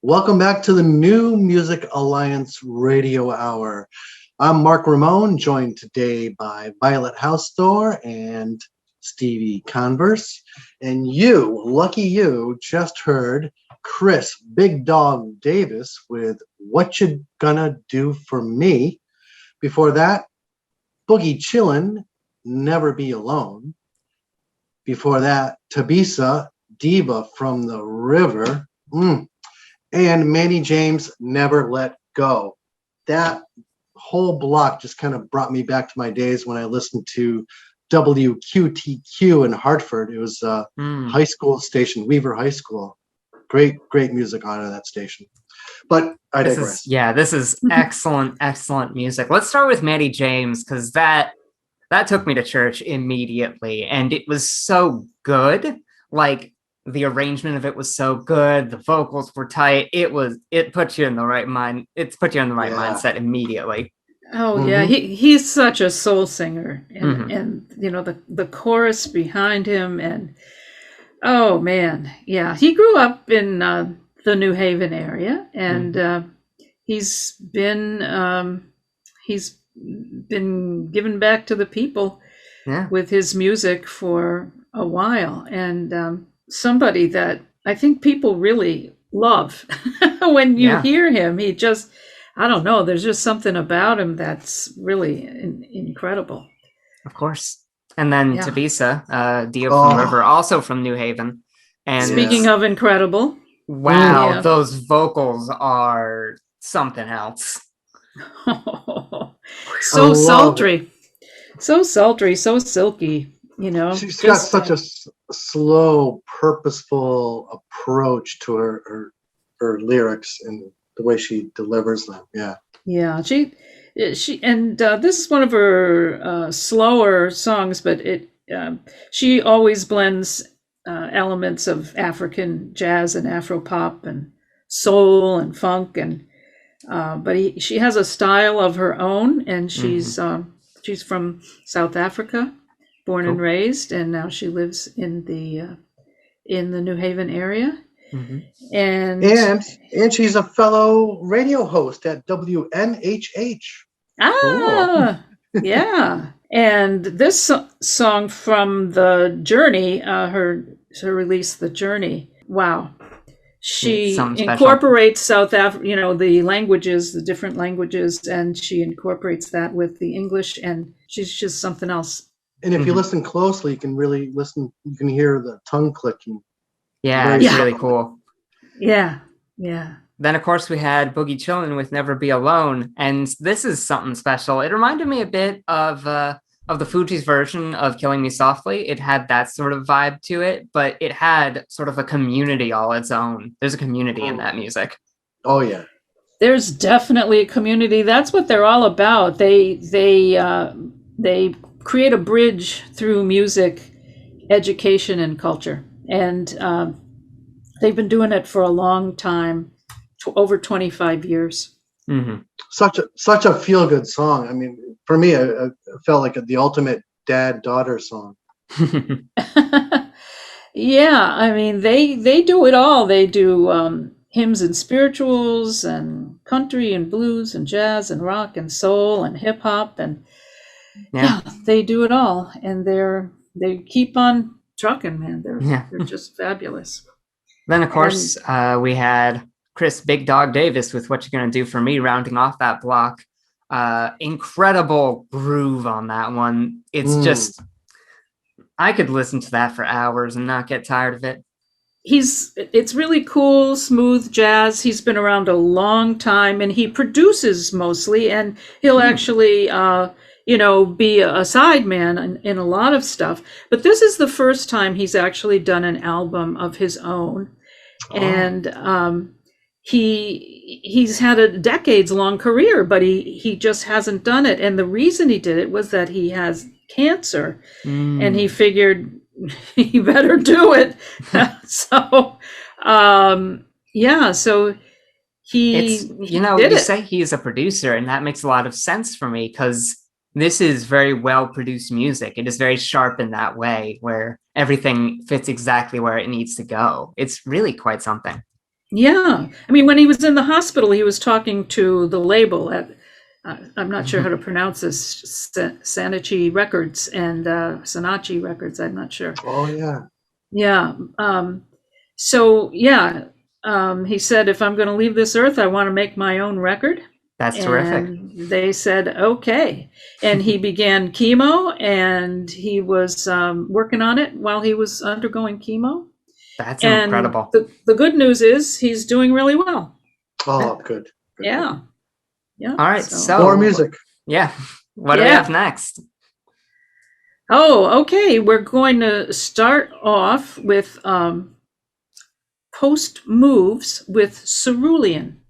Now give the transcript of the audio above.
Welcome back to the New Music Alliance Radio Hour. I'm Mark Ramone, joined today by Violet Hausthor and Stevie Converse. And you, lucky you, just heard Chris Big Dog Davis with What You Gonna Do For Me. Before that, Boogie Chillun, Never Be Alone. Before that, Thabisa, Diva from the River. And Manny James, Never Let Go. That whole block just kind of brought me back to my days when I listened to WQTQ in Hartford. It was a high school station, Weaver High School. Great music on that station. But I digress. This is excellent music. Let's start with Manny James, because that took me to church immediately, and it was so good. Like, the arrangement of it was so good. The vocals were tight. It put you in the right mind. It's put you in the right mindset immediately. Oh yeah, he's such a soul singer, and you know the chorus behind him, and oh man, yeah, he grew up in the New Haven area, and he's been given back to the people with his music for a while, and somebody that I think people really love. When you hear him, he just, I don't know, there's just something about him that's really incredible. Of course. And then Thabisa, Diva from the River, also from New Haven. And speaking of incredible. Wow, those vocals are something else. So sultry. So sultry, so silky. You know, she's got such a slow, purposeful approach to her lyrics and the way she delivers them. Yeah. She and this is one of her slower songs, but she always blends elements of African jazz and Afro-pop and soul and funk, and but she has a style of her own, and she's from South Africa. Born and raised, and now she lives in the New Haven area, and she's a fellow radio host at WNHH. Yeah. And this song from The Journey, her release, The Journey. Wow, she incorporates South Africa, the languages, the different languages, and she incorporates that with the English, and she's just something else. And if you listen closely, you can really listen. You can hear the tongue clicking. Yeah, it's really cool. Yeah. Then, of course, we had Boogie Chillun with Never Be Alone. And this is something special. It reminded me a bit of the Fugees' version of Killing Me Softly. It had that sort of vibe to it, but it had sort of a community all its own. There's a community in that music. Oh, yeah. There's definitely a community. That's what they're all about. They create a bridge through music, education, and culture. And they've been doing it for a long time, over 25 years. Such a feel-good song. I mean, for me, I felt like the ultimate dad-daughter song. Yeah, I mean, they do it all. They do hymns and spirituals and country and blues and jazz and rock and soul and hip-hop, and they do it all, and they keep on trucking, man. They're just fabulous. Then, of course, we had Chris Big Dog Davis with What You Gonna Do For Me, rounding off that block. Incredible groove on that one. It's just, I could listen to that for hours and not get tired of it. It's really cool, smooth jazz. He's been around a long time, and he produces mostly, and he'll actually be a sideman in a lot of stuff. But this is the first time he's actually done an album of his own. And he's had a decades-long career, but he just hasn't done it. And the reason he did it was that he has cancer, and he figured he better do it. So he you say he's a producer, and that makes a lot of sense for me, because this is very well-produced music. It is very sharp in that way, where everything fits exactly where it needs to go. It's really quite something. Yeah. I mean, when he was in the hospital, he was talking to the label at, I'm not sure how to pronounce this, Sanachi Records and Sanachi Records. I'm not sure. Oh yeah. Yeah. So, yeah, he said, if I'm going to leave this earth, I want to make my own record. That's terrific. And they said, okay. And he began chemo, and he was working on it while he was undergoing chemo. That's And incredible. the good news is he's doing really well. Oh, good. Yeah. Yeah. All right, so More music. Yeah. What do we Yeah. have next? Oh, okay. We're going to start off with Post Moves with Cerulean.